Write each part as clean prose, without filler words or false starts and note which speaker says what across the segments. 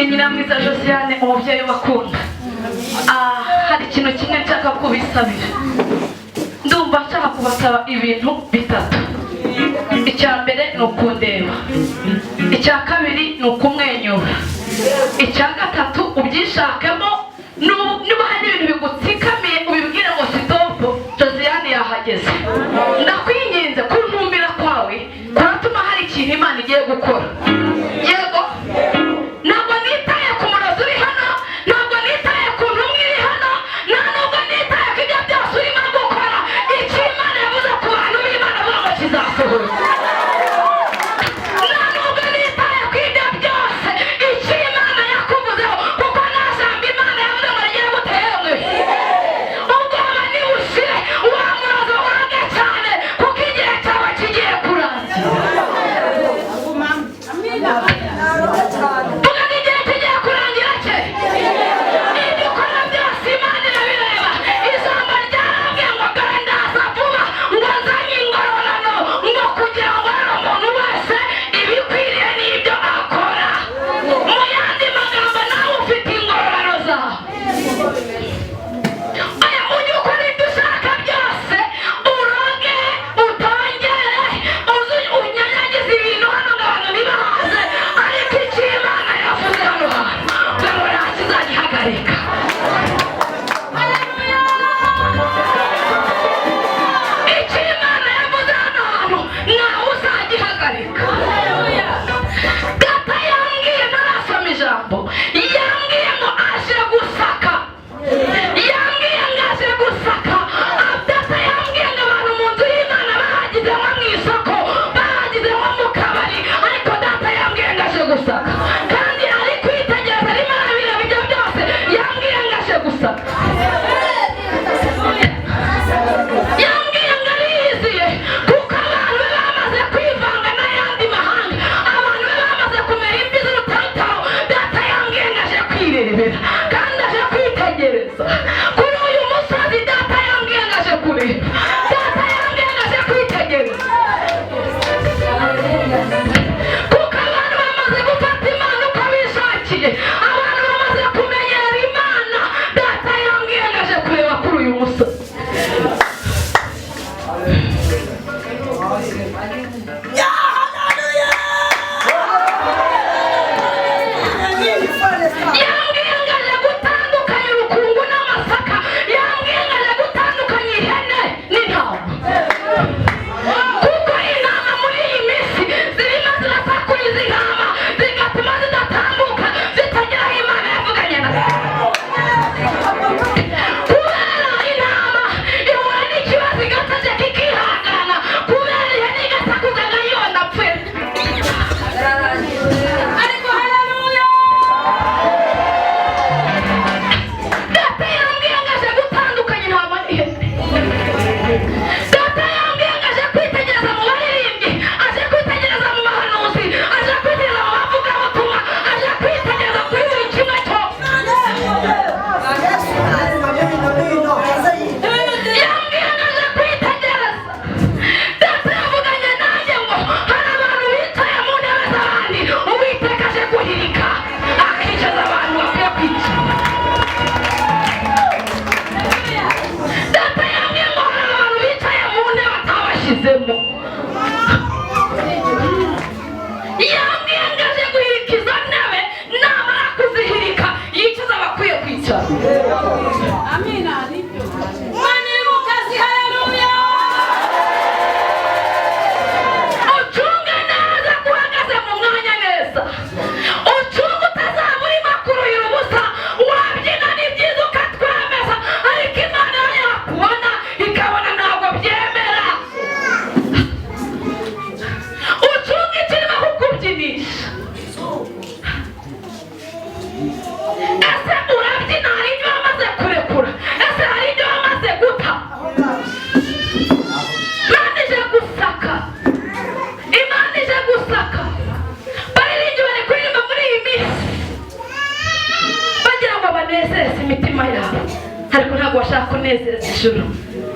Speaker 1: ni nyina mwiza Josiane umubyeyi wakunda. Hari ikintu kimwe nshaka kubisabira. Ndumva nshaka kubasaba ibintu bitatu. Icya mbere ni ukundeba, icya kabiri ni ukumwenyura, icya gatatu ubyishakemo. Niba hari ibintu bigutsikamiye ubibwire ngo sitopu, Josiane yahageze. Ndakwinginze kuntumbira kwawe kuratuma hari ikintu Imana igiye gukora. Yego, ntabwo nitaye ku murozi uri hano, ntabwo nitaye ku ntumwa iri hano, ntabwo nitaye ku ibyo byose urimo gukora. Icyo Imana yavuze ku bantu b'Imana avuga ngo kizasohora. Ntabwo nitaye ku ibyo byose icyo Imana yakuvuzeho, kuko nta jambo Imana yavuze ngo rigiye guterwe. Ubwoba nibushire, wa murozi wange cyane, kuko igihe cyawe kigiye kurangira.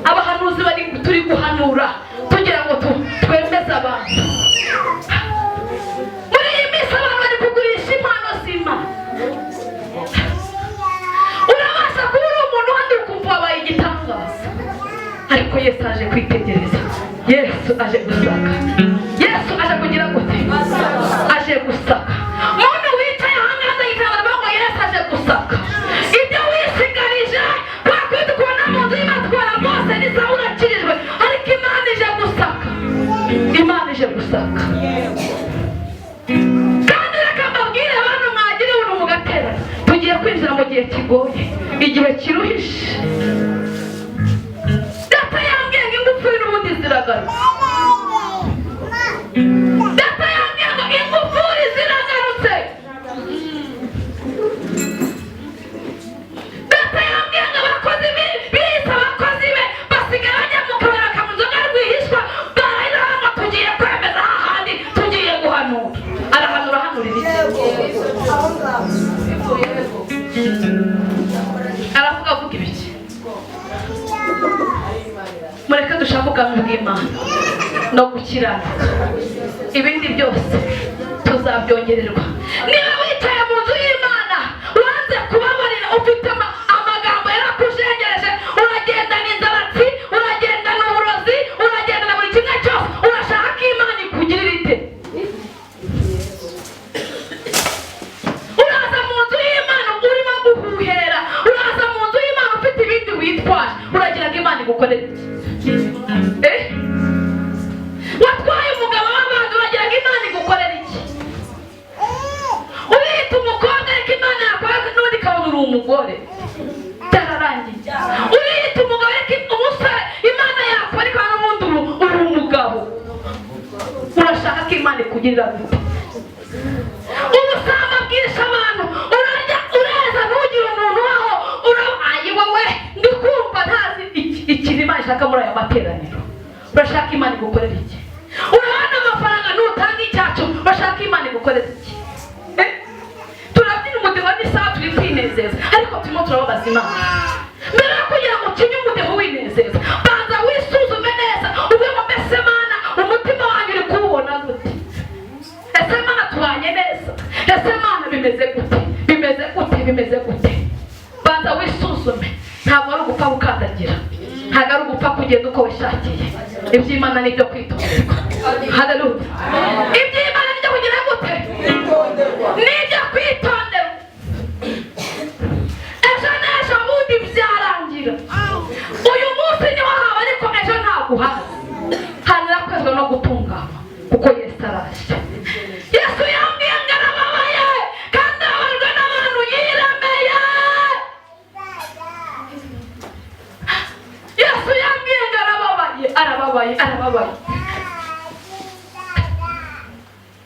Speaker 1: Abahanuzi bari turi guhanura kugira ngo twemeze abantu. Muri iyi minsi abantu bari kugurisha impano z'Imana. gihe kigoye, igihe kiruhishe. Data yambwiye ngo ingufu n'ubundi ziragarutse. Data yambwiye ngo ingufuri ziragarutse. Data yambwiye ngo abakozi bita abakozi be basigaye bajya mu kabari bakamuha inzoga rwihishwa, barayiranga tugiye kwemeza hahandi tugiye guhanura. Arahanura hanurira iki? Aravuga avuga ibiki? Mureke dushaka ubwami bw'Imana no gukiranuka, ibindi byose tuzabyongererwa. Niba wicaye mu nzu y'Imana wanze kubabarira, ufite amagambo yarakujengereje, uragendana inzaratsi, uragendana uburozi, uragendana buri kimwe cyose, urashaka ko Imana ikugirira ite? Uraza mu nzu y'Imana urimo guhuhera, uraza mu nzu y'Imana ufite ibindi witwaje, uragira ngo Imana igukorere iki? Watwaye umugabo w'abandi, uragira ngo Imana igukorere iki? Urita umukobwa ariko Imana yakoze n'undi ikabona uri umugore, byararangiye. Urita umugabo ariko umusore Imana yakora ikabona n'ubundi uri umugabo. Urashaka ko Imana ikugirira gute? Ubusamba bwisha abantu, urarya ureza ntugire umuntu waho, ayi wowe ndi kumva ntazi ikintu Imana ishaka muri aya materaniro. Urashaka Imana igukorera iki? Urabona amafaranga n'utanga icyacu, urashaka Imana igukorera iki? Turabyina umudeho n'isaha turi kwinezeza, ariko turimo turababaza Imana. Mbere yo kugira ngo ukinye umudeho winezeza, banza wisuzume neza, uvuge ngo mbese Mana umutima wanjye uri kuwubona gute? Ese Mana tubanye neza? Ese Mana bimeze gute? Bimeze gute? Bimeze gute? Banza wisuzume. Ntabwo ari ugupfa gukandagira, ntabwo ari ugupfa kugenda uko wishakiye. Iby'Imana ni ibyo kwitonderwa. Haleluya. Iby'Imana ni ibyo kugira gute? Ni ibyo kwitonderwa. Ejo n'ejo bundi byarangira. Uyu munsi niho haba, ariko ejo ntabwo uhazi. Hanakwezwa no gutungana kuko Yesu araje. Yesu yambwiye ngo arababaye kandi ababajwe n'abantu yiremeye. Yesu yambwiye ngo arababaye.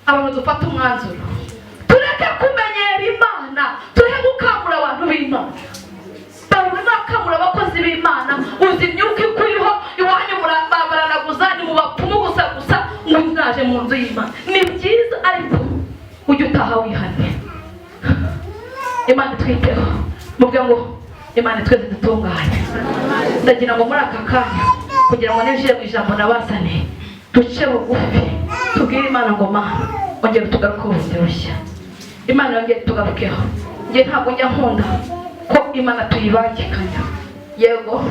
Speaker 1: Abantu dufata umwanzuro, tureke kumenyera Imana, tureke gukamura abantu b'Imana. Bamwe bakamura abakozi b'Imana, uzi imyuka ikuriho iwanyu baranaguza, ni mu bapfumu gusa ngo mwaje mu nzu y'Imana. Ni byiza ariko ujye utaha wihane. Imana twiteho, mubwe ngo Imana twese dutungane. Ndagira ngo muri aka kanya kugira ngo ninjire mu ijambo nabazane, duce bugufi tubwire Imana ngo Mana ongera tugaruke ubundi bushya. Imana yongere tugarukeho. Njye ntabwo njya nkunda ko Imana tuyibangikanya. Yego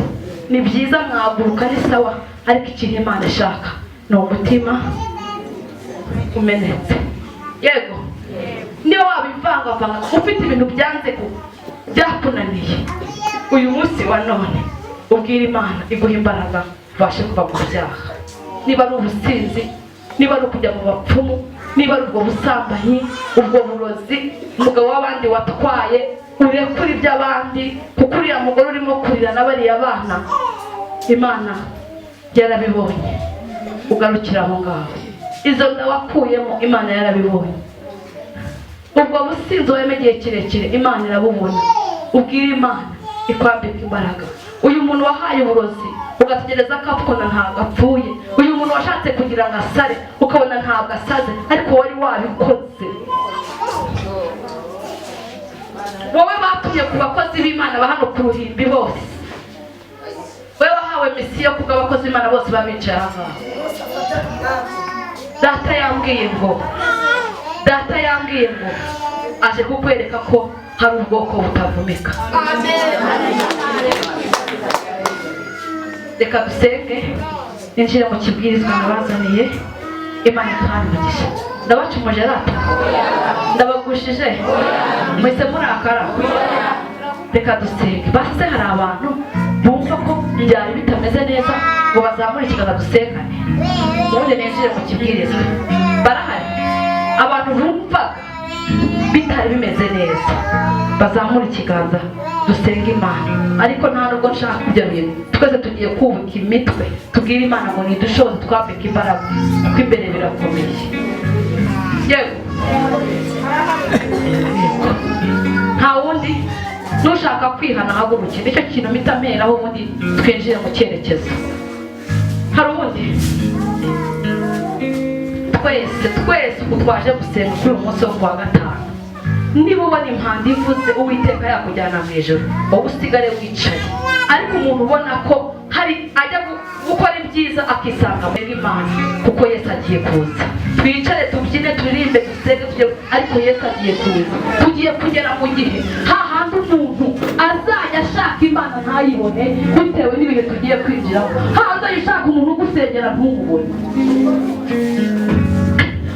Speaker 1: ni byiza mwaguruka ni sawa, ariko ikintu Imana ishaka ni umutima umenetse. Yego niba wabivangavanga ufite ibintu byanze byakunaniye, uyu munsi wa none ubwira Imana iguha imbaraga ubashe kuva mu byaha. Niba ari ubusinzi, niba ari ukujya mu bapfumu, niba ari ubwo busambanyi, ubwo burozi, umugabo w'abandi watwaye, urekure iby'abandi, kuko uriya mugore urimo kurira n'abariya bana Imana yarabibonye. Ugarukira aho ngaho, izo nda wakuyemo Imana yarabibonye. Ubwo businzi weme igihe kirekire Imana irabubona. Ubwira Imana ikwambika imbaraga. Uyu muntu wahaye uburozi ugategereza ko apfuna ntabwo apfuye. Uyu muntu washatse kugira ngo asare ukabona ntabwo asaze, ariko wari wabikoze. Wowe batumye ku bakozi b'Imana ba hano ku ruhimbi bose, wowe wahawe misiyo kuko abakozi b'Imana bose babicaye aha. Data yambwiye ngo aje kukwereka ko hari ubwoko butavumika. Reka dusenge ninjire mu kibwirizwa nabazaniye. Imana kandi umugisha. Ndabacumuje rata, ndabagushije, mwese murakara. Reka dusenge. Base hari abantu bumva ko byari bitameze neza ngo bazamure ikiganza dusengane. Ubundi ninjire mu kibwirizwa. Barahari abantu bumva bitari bimeze neza. bazamura ikiganza dusenga Imana. Ariko nta nubwo nshaka ibyo bintu. Twese tugiye kubaka imitwe tubwire Imana ngo nidushoze twambike imbaraga kuko imbere birakomeye. Yego nta wundi nushaka kwihana haguruke. Nicyo kintu mitameraho ubundi twinjire mu cyerekezo. Hari ubundi twese uko twaje gusenga kuri uyu munsi wo kuwa gatanu, niba ubona impanda ivuze Uwiteka yakujyana mu ijoro, wowe usigare wicaye. Ariko umuntu ubona ko hari ajya gukora ibyiza akisanga muri Imana kuko Yesu agiye kuza. Twicare tubyine turirimbe dusenge ariko Yesu agiye kuza. Tugiye kugera mu gihe hahandi umuntu azajya ashaka Imana ntayibone bitewe n'ibihe tugiye kwinjiramo. Hahandi ayishaka umuntu ugusengera ntumubone.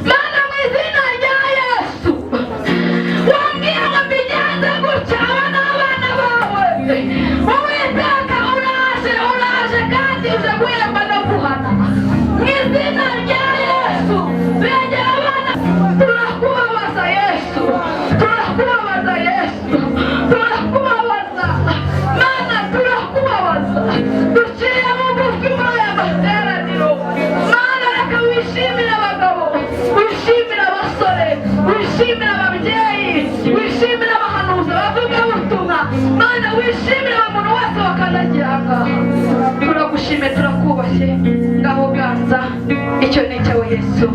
Speaker 1: Mana mu izina rya Yesu wambwira ngo mbigenze gutya abana bawe. Uwiteka uraje kandi uje guhemba no guhana. Mu izina rya Yesu begera abana. Turakubabaza Yesu, turakubabaza Yesu, turakubabaza Mana, turakubabaza. Duciye bugufi muri aya materaniro. Mana, reka wishimire abagabo, wishimire abasore, wishimire ababyeyi, wishimire abahanuzi bavuga ubutumwa. Mana, wishimire umuntu wese wakandagira ngaha. Turagushimiye, turakubashye. Ngaho ganza icyo ni cyawe Yesu.